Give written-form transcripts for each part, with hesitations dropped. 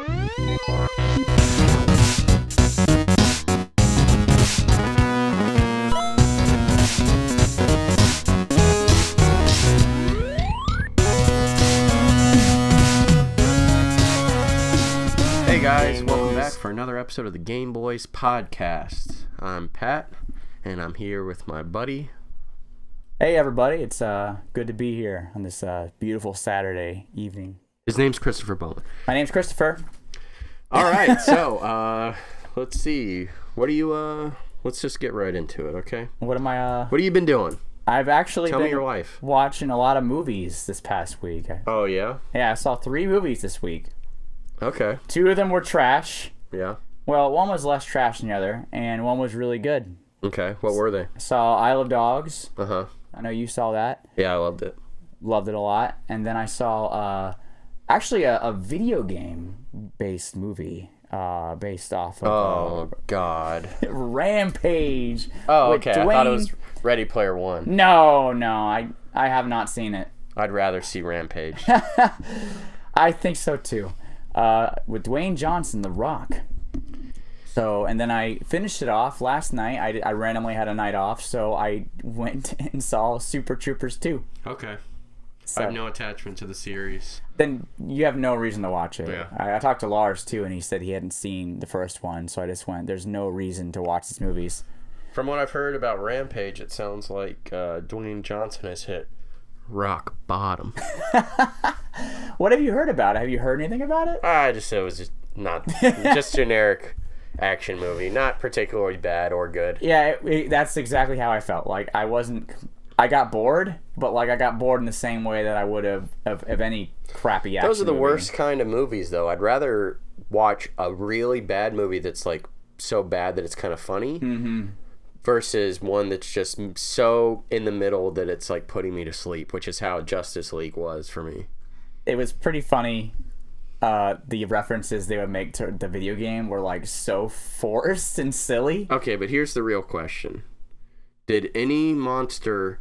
Hey guys, welcome back for another episode of the Game Boyz podcast. I'm Pat, and I'm here with my buddy. Hey everybody, it's good to be here on this beautiful Saturday evening. His name's Christopher Bowman. My name's Christopher. All right, so let's see. What do you? Let's just get right into it, okay? What am I? What have you been doing? I've actually Tell me been your life. watching a lot of movies this past week. Oh yeah. Yeah, I saw 3 movies this week. Okay. 2 of them were trash. Yeah. Well, one was less trash than the other, and one was really good. Okay. What were they? I saw Isle of Dogs. Uh-huh. I know you saw that. Yeah, I loved it. Loved it a lot. And then I saw actually a video game based movie based off of Oh God. Rampage. Oh, with okay. I thought it was Ready Player One. No, I have not seen it. I'd rather see Rampage. I think so too. With Dwayne Johnson, The Rock. So, and then I finished it off last night. I randomly had a night off, so I went and saw Super Troopers 2. Okay. So, I have no attachment to the series. then you have no reason to watch it. Yeah. I talked to Lars too, and he said he hadn't seen the first one, so I just went, there's no reason to watch these movies. From what I've heard about Rampage, it sounds like Dwayne Johnson has hit rock bottom. What have you heard about it? Have you heard anything about it? I just said it was just not just generic action movie, not particularly bad or good. Yeah, that's exactly how I felt. Like I got bored, but like I got bored in the same way that I would have of any crappy action Those are the movie. worst kind of movies, though. I'd rather watch a really bad movie that's like so bad that it's kind of funny, versus one that's just so in the middle that it's like putting me to sleep, which is how Justice League was for me. It was pretty funny. The references they would make to the video game were like so forced and silly. Okay, but here's the real question. Did any monster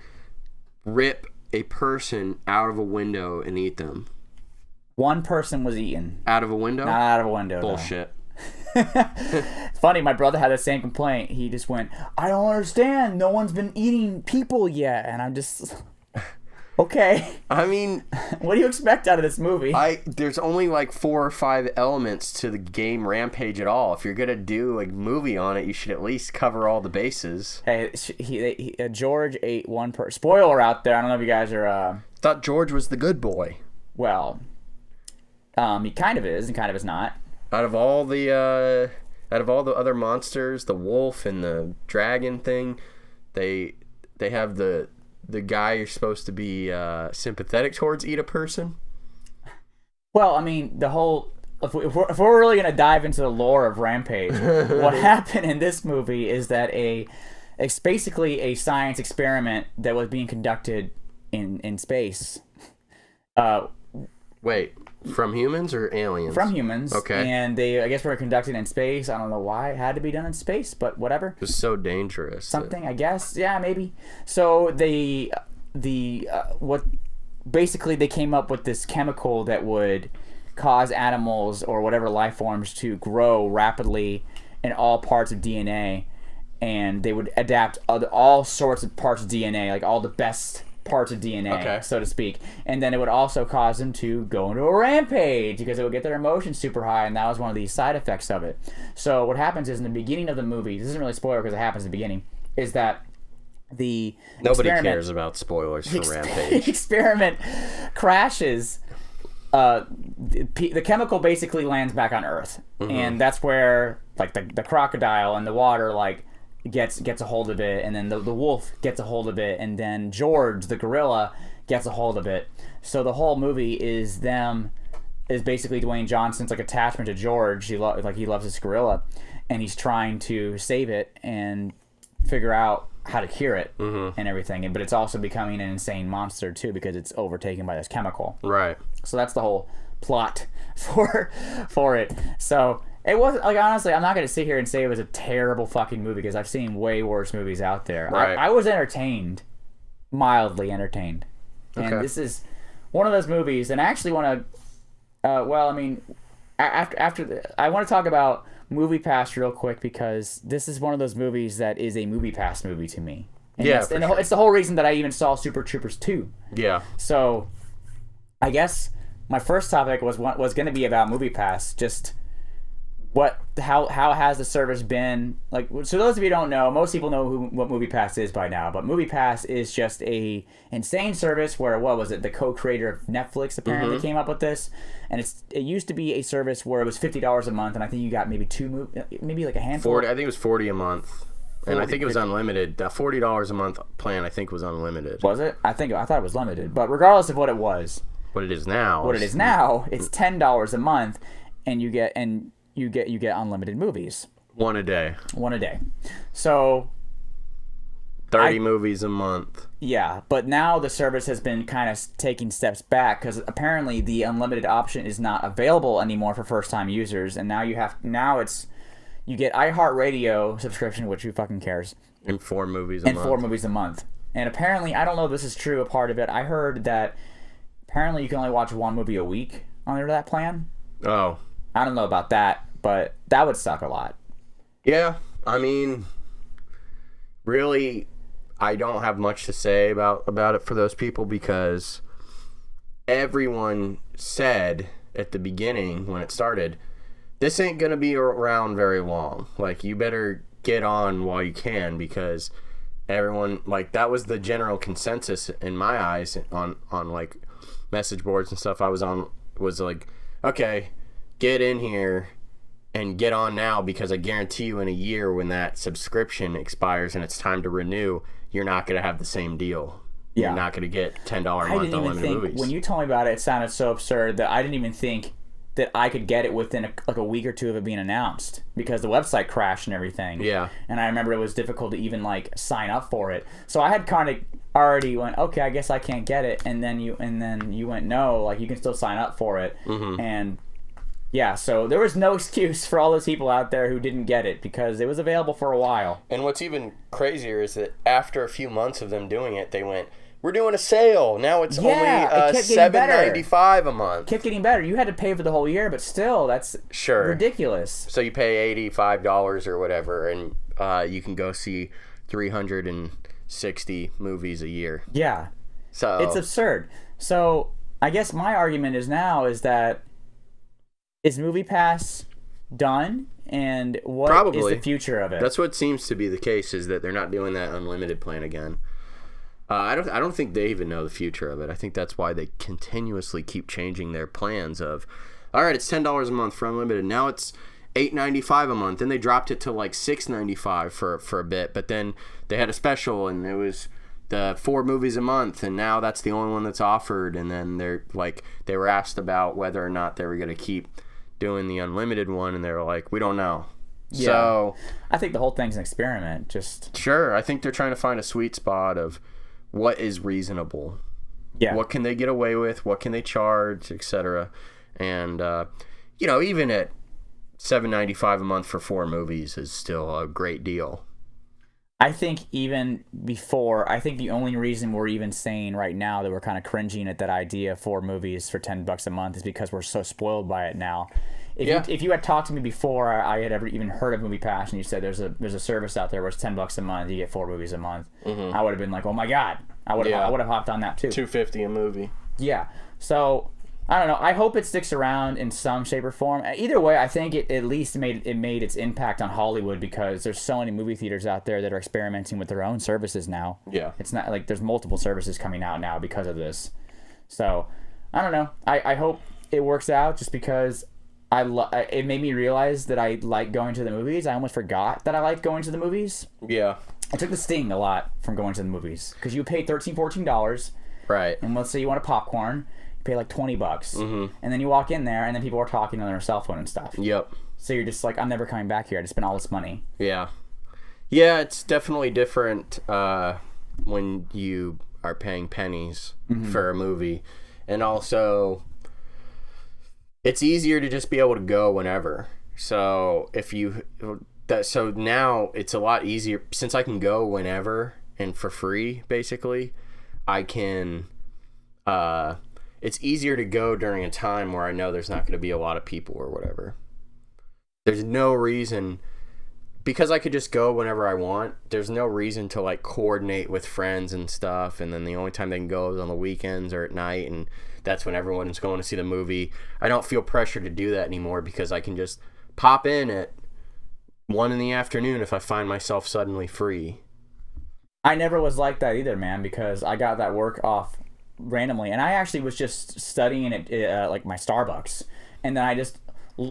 rip a person out of a window and eat them? One person was eaten. Out of a window? Not out of a window. Bullshit. It's funny, my brother had the same complaint. He just went, I don't understand. No one's been eating people yet. And I'm just... Okay. I mean... What do you expect out of this movie? There's only like 4 or 5 elements to the game Rampage at all. If you're going to do a movie on it, you should at least cover all the bases. Hey, George ate one person. Spoiler out there. I don't know if you guys are... Thought George was the good boy. Well, he kind of is and kind of is not. Out of all the other monsters, the wolf and the dragon thing, they have the guy you're supposed to be sympathetic towards eat a person. Well, I mean, the whole... If we're really going to dive into the lore of Rampage, what happened in this movie is that it's basically a science experiment that was being conducted in space. Wait, from humans or aliens? From humans. Okay. And they, I guess, were conducted in space. I don't know why it had to be done in space, but whatever. It was so dangerous. Something, I guess. Yeah, maybe. So what basically they came up with this chemical that would cause animals or whatever life forms to grow rapidly in all parts of DNA, and they would adapt all sorts of parts of DNA, like all the best parts of DNA, so to speak, and then it would also cause them to go into a rampage because it would get their emotions super high, and that was one of the side effects of it. So what happens is in the beginning of the movie, this isn't really a spoiler because it happens in the beginning, is that nobody cares about spoilers for Rampage. The experiment crashes. The chemical basically lands back on Earth, and that's where like the crocodile and the water like gets a hold of it, and then the wolf gets a hold of it, and then George the gorilla gets a hold of it. So the whole movie is basically Dwayne Johnson's like attachment to George. He loves this gorilla, and he's trying to save it and figure out how to cure it and everything. But it's also becoming an insane monster too because it's overtaken by this chemical. Right. So that's the whole plot for it. So it wasn't like, honestly, I'm not going to sit here and say it was a terrible fucking movie because I've seen way worse movies out there. Right. I was entertained, mildly entertained, and this is one of those movies. And I actually want to, I want to talk about MoviePass real quick because this is one of those movies that is a MoviePass movie to me. And it's the whole reason that I even saw Super Troopers 2. Yeah. So, I guess my first topic was going to be about MoviePass. Just how has the service been? Like, so those of you who don't know, most people know what MoviePass is by now. But MoviePass is just a insane service where, what was it? The co-creator of Netflix apparently came up with this, and it used to be a service where it was $50 a month, and I think you got maybe maybe like a handful. 40. I think it was 40 a month. And I think it was unlimited. That $40 a month plan, I think, was unlimited. Was it? I thought it was limited. But regardless of what it was, what it is now, it's $10 a month, and you get unlimited movies. One a day. So 30 movies a month. Yeah, but now the service has been kind of taking steps back because apparently the unlimited option is not available anymore for first-time users, and now you get iHeartRadio subscription, which who fucking cares? And 4 movies a month. And apparently, I don't know if this is true, a part of it, I heard that apparently you can only watch 1 movie a week under that plan. Oh. I don't know about that, but that would suck a lot. Yeah, I mean, really, I don't have much to say about it for those people because everyone said at the beginning when it started, this ain't going to be around very long. Like, you better get on while you can because everyone, like, that was the general consensus in my eyes on like, message boards and stuff I was on, was like, okay, get in here and get on now because I guarantee you in a year when that subscription expires and it's time to renew, you're not going to have the same deal. Yeah. You're not going to get $10 a month unlimited movies. When you told me about it, it sounded so absurd that I didn't even think that I could get it within a week or two of it being announced because the website crashed and everything. Yeah. And I remember it was difficult to even like sign up for it. So I had kind of already went, okay, I guess I can't get it. And then you went, no, like you can still sign up for it. Mm-hmm. And yeah, so there was no excuse for all those people out there who didn't get it because it was available for a while. And what's even crazier is that after a few months of them doing it, they went, we're doing a sale. Now it's only $7.95 a month. It kept getting better. You had to pay for the whole year, but still, that's ridiculous. So you pay $85 or whatever, and you can go see 360 movies a year. Yeah. So it's absurd. So I guess my argument is that is MoviePass done? And what is the future of it? That's what seems to be the case, is that they're not doing that unlimited plan again. I don't think they even know the future of it. I think that's why they continuously keep changing their plans of, all right, it's $10 a month for unlimited. Now it's $8.95 a month. Then they dropped it to like $6.95 for a bit. But then they had a special, and it was the 4 movies a month, and now that's the only one that's offered. And then they were asked about whether or not they were going to keep doing the unlimited one, and they were like, we don't know. Yeah. So I think the whole thing's an experiment. Sure, I think they're trying to find a sweet spot of what is reasonable. Yeah. What can they get away with? What can they charge, etc. And even at $7.95 a month for 4 movies is still a great deal. I think even before, the only reason we're even saying right now that we're kind of cringing at that idea of 4 movies for $10 a month is because we're so spoiled by it now. If you had talked to me before I had ever even heard of MoviePass and you said there's a service out there where it's $10 a month, you get 4 movies a month, I would have been like, oh my god, I would have hopped on that too. $2.50 a movie. Yeah. So I don't know. I hope it sticks around in some shape or form. Either way, I think it at least made its impact on Hollywood because there's so many movie theaters out there that are experimenting with their own services now. Yeah. It's not like there's multiple services coming out now because of this. So I don't know. I hope it works out just because it made me realize that I like going to the movies. I almost forgot that I like going to the movies. Yeah. I took the sting a lot from going to the movies because you pay $13, $14. Right. And let's say you want a popcorn, you pay like $20. And then you walk in there and then people are talking on their cell phone and stuff. Yep. So you're just like, I'm never coming back here. I just spent all this money. Yeah. Yeah, it's definitely different when you are paying pennies for a movie. And also, it's easier to just be able to go whenever. So so now it's a lot easier since I can go whenever and for free. Basically, I can. it's easier to go during a time where I know there's not going to be a lot of people or whatever. There's no reason, because I could just go whenever I want, there's no reason to like coordinate with friends and stuff, and then the only time they can go is on the weekends or at night, and that's when everyone's going to see the movie. I don't feel pressure to do that anymore because I can just pop in at 1 in the afternoon if I find myself suddenly free. I never was like that either, man, because I got that work off randomly, and I actually was just studying at like my Starbucks, and then I just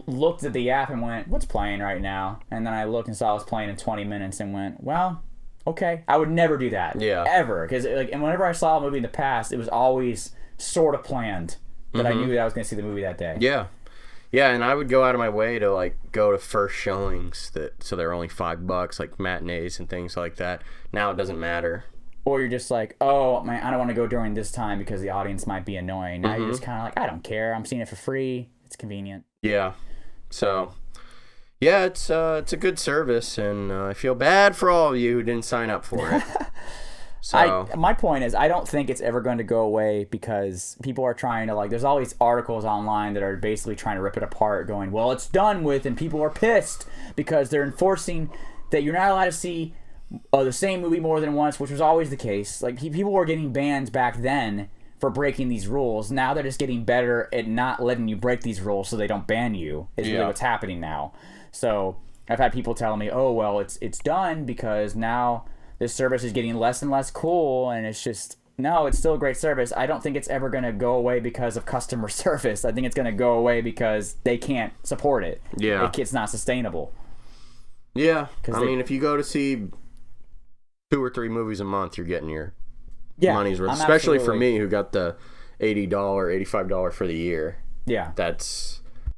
looked at the app and went, what's playing right now? And then I looked and saw it was playing in 20 minutes and went, well, okay. I would never do that. Yeah. Ever. Because like, and whenever I saw a movie in the past, it was always sort of planned that I knew that I was going to see the movie that day. Yeah. Yeah, and I would go out of my way to like go to first showings so they're only $5, like matinees and things like that. Now it doesn't matter. Or you're just like, oh man, I don't want to go during this time because the audience might be annoying. Now you're just kind of like, I don't care. I'm seeing it for free. It's convenient. Yeah. So, yeah, it's a good service, and I feel bad for all of you who didn't sign up for it. So my point is, I don't think it's ever going to go away because people are trying to, like, there's all these articles online that are basically trying to rip it apart, going, well, it's done with, and people are pissed because they're enforcing that you're not allowed to see the same movie more than once, which was always the case. Like, people were getting banned back then for breaking these rules. Now they're just getting better at not letting you break these rules so they don't ban you, is really what's happening now. So I've had people telling me, oh, well, it's done because now this service is getting less and less cool, and it's just, no, it's still a great service. I don't think it's ever going to go away because of customer service. I think it's going to go away because they can't support it. Yeah. It's not sustainable. Yeah. I mean, if you go to see 2 or 3 movies a month, you're getting your money's worth, especially for me who got the $80, $85 for the year. Yeah. That's